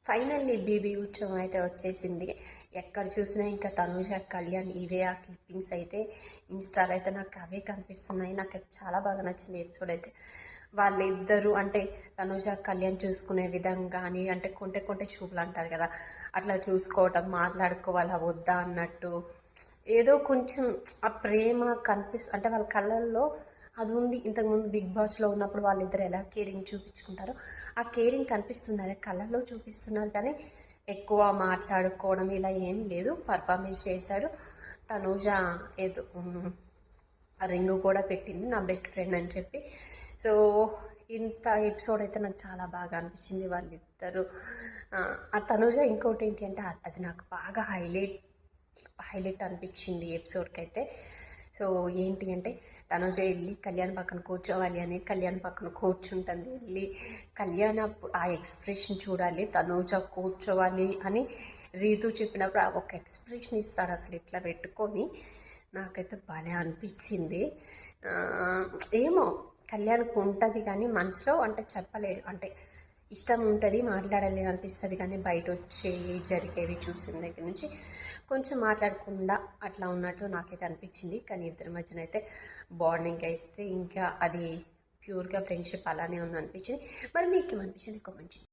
Finally BB ఉత్సవం అయితే వచ్చేసింది. ఎక్కడ చూసినా ఇంకా తనూజ, కళ్యాణ్ ఇవే ఆ క్లిప్పింగ్స్ అయితే ఇన్‌స్టాలో అయితే నాకు అవే కనిపిస్తున్నాయి. నాకైతే చాలా బాగా నచ్చింది ఎపిసోడ్ అయితే. వాళ్ళిద్దరూ అంటే తనూజ, కళ్యాణ్ చూసుకునే విధం గానీ, అంటే కొంటె కొంటె చూపులు అంటారు కదా! అట్లా చూసుకోవటం, మాట్లాడుకోవాలా వద్దా అన్నట్టు ఏదో కొంచెం ఆ ప్రేమ అంటే వాళ్ళ కళ్ళల్లో అది ఉంది. ఇంతకుముందు బిగ్ బాస్లో ఉన్నప్పుడు వాళ్ళిద్దరు ఎలా కేరింగ్ చూపించుకుంటారో ఆ కేరింగ్ కనిపిస్తుంది. అదే కళ్ళల్లో చూపిస్తున్నారు కానీ ఎక్కువ మాట్లాడుకోవడం ఇలా ఏం లేదు. పర్ఫార్మెన్స్ చేశారు. తనూజ ఏదో రింగ్ కూడా పెట్టింది నా బెస్ట్ ఫ్రెండ్ అని చెప్పి. సో ఇంత ఎపిసోడ్ అయితే నాకు చాలా బాగా అనిపించింది వాళ్ళిద్దరు. ఆ తనూజ ఇంకోటి ఏంటి అంటే అది నాకు బాగా హైలైట్ అనిపించింది ఎపిసోడ్కి అయితే. సో ఏంటి అంటే తనుజ వెళ్ళి కళ్యాణ్ పక్కన కూర్చోవాలి అని కళ్యాణ్ పక్కన కూర్చుంటుంది. వెళ్ళి కళ్యాణ్ ఆ ఎక్స్ప్రెషన్ చూడాలి, తనుజ కూర్చోవాలి అని రీతు చెప్పినప్పుడు ఆ ఒక ఎక్స్ప్రెషన్ ఇస్తాడు అసలు ఇట్లా పెట్టుకొని. నాకైతే భలే అనిపించింది. ఏమో కళ్యాణ్కి ఉంటుంది కానీ మనసులో అంటే చెప్పలేడు. అంటే ఇష్టం ఉంటుంది, మాట్లాడాలి అనిపిస్తుంది కానీ బయట వచ్చేవి జరిగేవి చూసిన దగ్గర నుంచి కొంచెం మాట్లాడకుండా అట్లా ఉన్నట్టు నాకైతే అనిపించింది. కానీ ఇద్దరి మధ్యన అయితే బాండింగ్ అయితే ఇంకా అది ప్యూర్గా ఫ్రెండ్షిప్ అలానే ఉందనిపించింది. మరి మీకు ఏమనిపించింది కామెంట్ చేయండి.